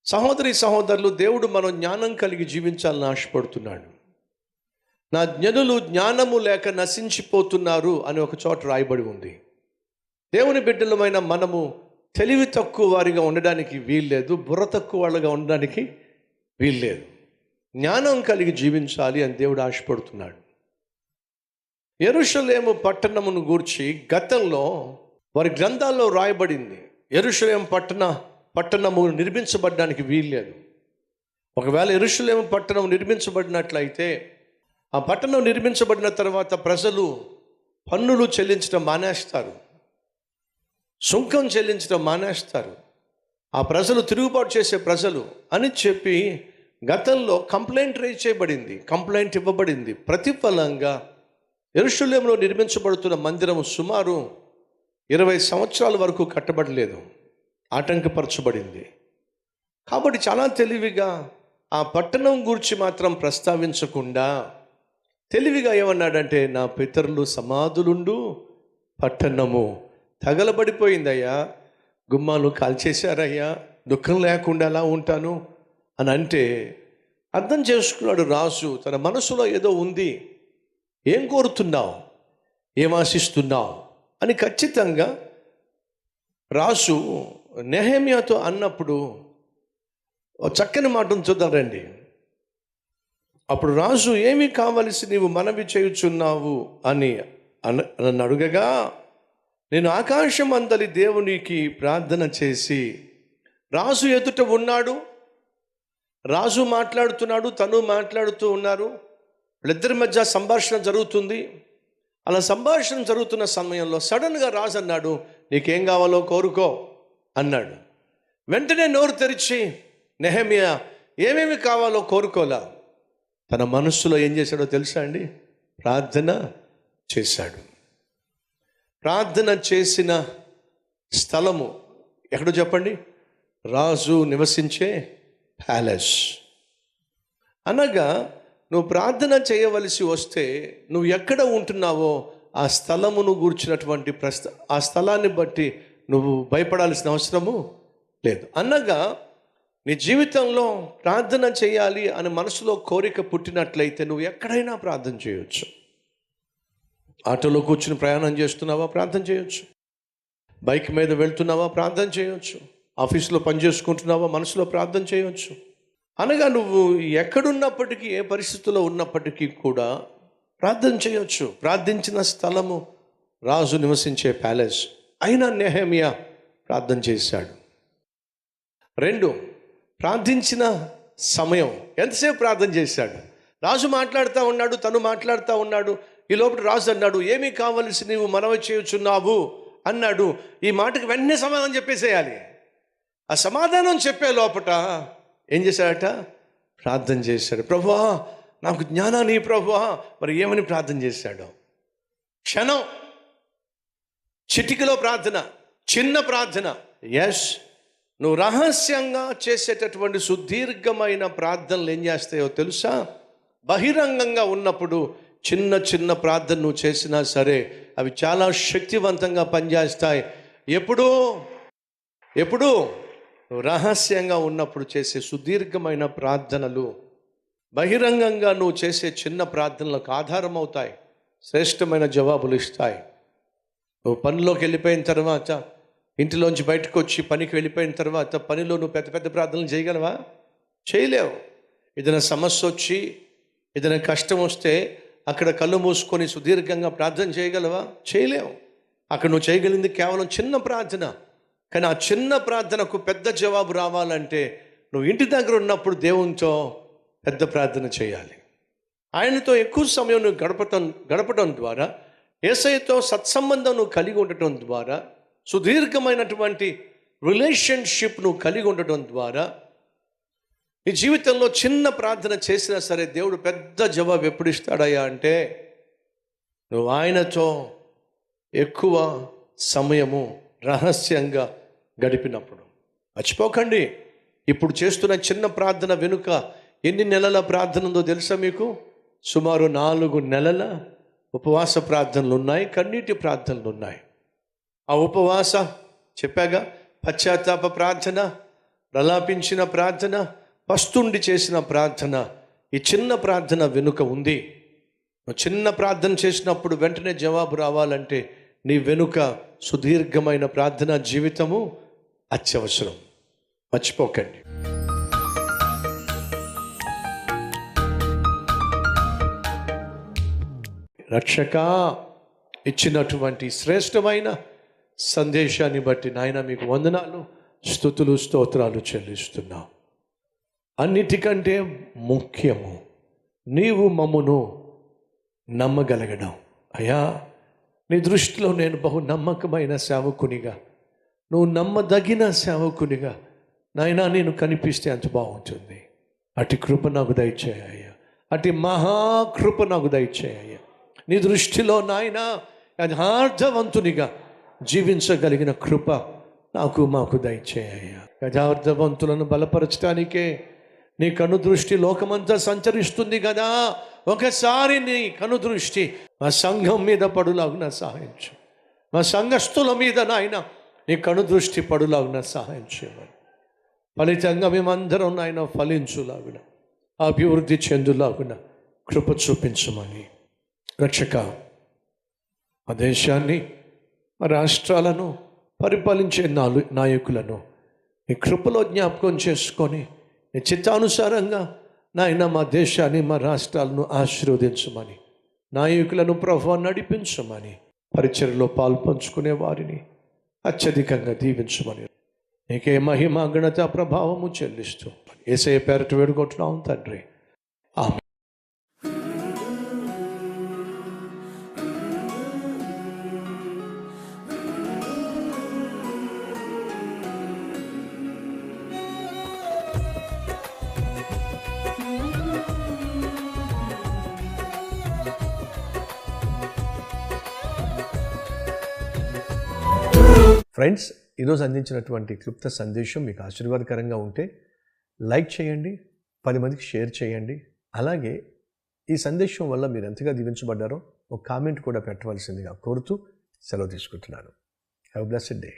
సహోదరి సహోదరులు, దేవుడు మనం జ్ఞానం కలిగి జీవించాలని ఆశపడుతున్నాడు. నా జ్ఞనులు జ్ఞానము లేక నశించిపోతున్నారు అని ఒక చోట రాయబడి ఉంది. దేవుని బిడ్డలమైన మనము తెలివి తక్కువ వారిగా ఉండడానికి వీల్లేదు, బుర్ర తక్కువ వాళ్ళగా ఉండడానికి వీల్లేదు. జ్ఞానం కలిగి జీవించాలి అని దేవుడు ఆశపడుతున్నాడు. యెరూషలేము పట్టణమును గూర్చి గతంలో వారి గ్రంథాల్లో రాయబడింది. యెరూషలేము పట్టణము నిర్మించబడడానికి వీల్లేదు. ఒకవేళ యెరూషలేము పట్టణం నిర్మించబడినట్లయితే ఆ పట్టణం నిర్మించబడిన తర్వాత ప్రజలు పన్నులు చెల్లించడం మానేస్తారు, సుంకం చెల్లించడం మానేస్తారు. ఆ ప్రజలు తిరుగుబాటు చేసే ప్రజలు అని చెప్పి గతంలో కంప్లైంట్ రైజ్ చేయబడింది, కంప్లైంట్ ఇవ్వబడింది. ప్రతిఫలంగా యెరూషలేములో నిర్మించబడుతున్న మందిరం సుమారు 20 సంవత్సరాల వరకు కట్టబడలేదు, ఆటంకపరచబడింది. కాబట్టి చాలా తెలివిగా ఆ పట్టణం గురించి మాత్రం ప్రస్తావించకుండా తెలివిగా ఏమన్నాడంటే, నా పితరులు సమాధులుండు పట్టణము తగలబడిపోయిందయ్యా, గుమ్మాలు కాల్చేశారయ్యా, దుఃఖం లేకుండా ఎలా ఉంటాను అని అంటే అర్థం చేసుకున్నాడు రాజు. తన మనసులో ఏదో ఉంది, ఏం కోరుతున్నావు, ఏం ఆశిస్తున్నావు అని ఖచ్చితంగా రాజు నెహెమ్యాతో అన్నప్పుడు చక్కని మాటను చూద్దారండి. అప్పుడు రాజు, ఏమి కావలసి నీవు మనవి చేయుచున్నావు అని నన్ను అడుగగా, నేను ఆకాశం అందలి దేవునికి ప్రార్థన చేసి, రాజు ఎదుట ఉన్నాడు, రాజు మాట్లాడుతున్నాడు, తను మాట్లాడుతూ ఉన్నారు, వీళ్ళిద్దరి మధ్య సంభాషణ జరుగుతుంది. అలా సంభాషణ జరుగుతున్న సమయంలో సడన్గా రాజు అన్నాడు, నీకేం కావాలో కోరుకో అన్నాడు. వెంటనే నోరు తెరిచి నెహెమ్యా ఏమేమి కావాలో కోరుకోలా, తన మనస్సులో ఏం చేశాడో తెలుసా అండి? ప్రార్థన చేశాడు. ప్రార్థన చేసిన స్థలము ఎక్కడో చెప్పండి? రాజు నివసించే ప్యాలెస్. అనగా నువ్వు ప్రార్థన చేయవలసి వస్తే నువ్వు ఎక్కడ ఉంటున్నావో ఆ స్థలమును గూర్చినటువంటి ఆ స్థలాన్ని బట్టి నువ్వు భయపడాల్సిన అవసరము లేదు. అనగా నీ జీవితంలో ప్రార్థన చేయాలి అని మనసులో కోరిక పుట్టినట్లయితే నువ్వు ఎక్కడైనా ప్రార్థన చేయొచ్చు. ఆటోలో కూర్చుని ప్రయాణం చేస్తున్నావా, ప్రార్థన చేయొచ్చు. బైక్ మీద వెళ్తున్నావా, ప్రార్థన చేయొచ్చు. ఆఫీసులో పని చేసుకుంటున్నావా, మనసులో ప్రార్థన చేయొచ్చు. అనగా నువ్వు ఎక్కడున్నప్పటికీ, ఏ పరిస్థితుల్లో ఉన్నప్పటికీ కూడా ప్రార్థన చేయొచ్చు. ప్రార్థించిన స్థలము రాజు నివసించే ప్యాలెస్. అయినా నెహెమ్యా ప్రార్థన చేశాడు. 2, ప్రార్థించిన సమయం. ఎంతసేపు ప్రార్థన చేశాడు? రాజు మాట్లాడుతూ ఉన్నాడు, తను మాట్లాడుతూ ఉన్నాడు. ఈ లోపల రాజు అన్నాడు, ఏమీ కావలసి నీవు మనవి చేయుచున్నావు అన్నాడు. ఈ మాటకి వెంటనే సమాధానం చెప్పేసేయాలి. ఆ సమాధానం చెప్పే లోపట ఏం చేశాడట? ప్రార్థన చేశాడు. ప్రభువా నాకు జ్ఞానాన్ని ప్రభువా. మరి ఏమని ప్రార్థన చేశాడు? క్షణం, చిటికలో ప్రార్థన, చిన్న ప్రార్థన. ఎస్, నువ్వు రహస్యంగా చేసేటటువంటి సుదీర్ఘమైన ప్రార్థనలు ఏం చేస్తాయో తెలుసా? బహిరంగంగా ఉన్నప్పుడు చిన్న చిన్న ప్రార్థన నువ్వు చేసినా సరే అవి చాలా శక్తివంతంగా పనిచేస్తాయి. ఎప్పుడు రహస్యంగా ఉన్నప్పుడు చేసే సుదీర్ఘమైన ప్రార్థనలు బహిరంగంగా నువ్వు చేసే చిన్న ప్రార్థనలకు ఆధారం అవుతాయి, శ్రేష్టమైన జవాబులు ఇస్తాయి. నువ్వు పనిలోకి వెళ్ళిపోయిన తర్వాత, ఇంటిలోంచి బయటకు వచ్చి పనికి వెళ్ళిపోయిన తర్వాత పనిలో నువ్వు పెద్ద పెద్ద ప్రార్థనలు చేయగలవా? చేయలేవు. ఏదైనా సమస్య వచ్చి, ఏదైనా కష్టం వస్తే అక్కడ కళ్ళు మూసుకొని సుదీర్ఘంగా ప్రార్థన చేయగలవా? చేయలేవు. అక్కడ నువ్వు చేయగలిగింది కేవలం చిన్న ప్రార్థన. కానీ ఆ చిన్న ప్రార్థనకు పెద్ద జవాబు రావాలంటే నువ్వు ఇంటి దగ్గర ఉన్నప్పుడు దేవునితో పెద్ద ప్రార్థన చేయాలి. ఆయనతో ఎక్కువ సమయం నువ్వు గడపడం ద్వారా, యేసయ్యతో సత్సంబంధం నువ్వు కలిగి ఉండటం ద్వారా, సుదీర్ఘమైనటువంటి రిలేషన్షిప్ నువ్వు కలిగి ఉండటం ద్వారా నీ జీవితంలో చిన్న ప్రార్థన చేసినా సరే దేవుడు పెద్ద జవాబు ఎప్పుడు ఇస్తాడయ్యా అంటే, నువ్వు ఆయనతో ఎక్కువ సమయము రహస్యంగా గడిపినప్పుడు. మర్చిపోకండి, ఇప్పుడు చేస్తున్న చిన్న ప్రార్థన వెనుక ఎన్ని నెలల ప్రార్థన ఉందో తెలుసా మీకు? సుమారు 4 నెలల ఉపవాస ప్రార్థనలు ఉన్నాయి, కన్నీటి ప్రార్థనలు ఉన్నాయి. ఆ ఉపవాస చెప్పాగా, పశ్చాత్తాప ప్రార్థన, ప్రలాపించిన ప్రార్థన, పస్తుండి చేసిన ప్రార్థన, ఈ చిన్న ప్రార్థన వెనుక ఉంది. నువ్వు చిన్న ప్రార్థన చేసినప్పుడు వెంటనే జవాబు రావాలంటే నీ వెనుక సుదీర్ఘమైన ప్రార్థనా జీవితము అత్యవసరం. మర్చిపోకండి. రక్షక ఇచ్చినటువంటి శ్రేష్టమైన సందేశాన్ని బట్టి నాయన మీకు వందనాలు, స్తుతులు, స్తోత్రాలు చెల్లిస్తున్నాం. అన్నిటికంటే ముఖ్యము నీవు మమ్మును నమ్మగలగడం. అయ్యా, నీ దృష్టిలో నేను బహు నమ్మకమైన సేవకునిగా, నువ్వు నమ్మదగిన సేవకునిగా నాయనా నేను కనిపిస్తే అంత బాగుంటుంది. అటు కృప నాకు దయచేయ్యా, అటు మహాకృప నాకు దయచేయ్యా. నీ దృష్టిలో నాయన యథార్థవంతునిగా జీవించగలిగిన కృప మాకు దయచేయ్యా. యథార్థవంతులను బలపరచడానికే నీ కనుదృష్టి లోకమంతా సంచరిస్తుంది కదా. ఒకసారి నీ కనుదృష్టి మా సంఘం మీద పడులాగున సహాయించు, మా సంఘస్థుల మీద నాయన నీ కనుదృష్టి పడులాగున సహాయం చేయమని, ఫలితంగా మేమందరం నాయన ఫలించులాగున, అభివృద్ధి చెందులాగున కృప చూపించమని. రక్షక, మా దేశాన్ని, మా రాష్ట్రాలను పరిపాలించే నాయకులను నీ కృపలో జ్ఞాపకం చేసుకొని నీ చిత్తానుసారంగా నాయన మా దేశాన్ని, మా రాష్ట్రాలను ఆశీర్వదించమని, నాయకులను ప్రభువా నడిపించమని, పరిచర్యలో పాల్పంచుకునే వారిని అత్యధికంగా దీవించమని, నీకే మహిమ, ఘనత, ప్రభావము చెల్లిస్తూ యేసయ్య పేరట వేడుకుంటున్నాం తండ్రి. ఆమేన్. ఫ్రెండ్స్, ఈరోజు అందించినటువంటి క్లుప్త సందేశం మీకు ఆశీర్వాదకరంగా ఉంటే లైక్ చేయండి, 10 మందికి షేర్ చేయండి. అలాగే ఈ సందేశం వల్ల మీరు ఎంతగా దీవించబడ్డారో ఒక కామెంట్ కూడా పెట్టవలసిందిగా కోరుతూ సెలవు తీసుకుంటున్నాను. Have a blessed day.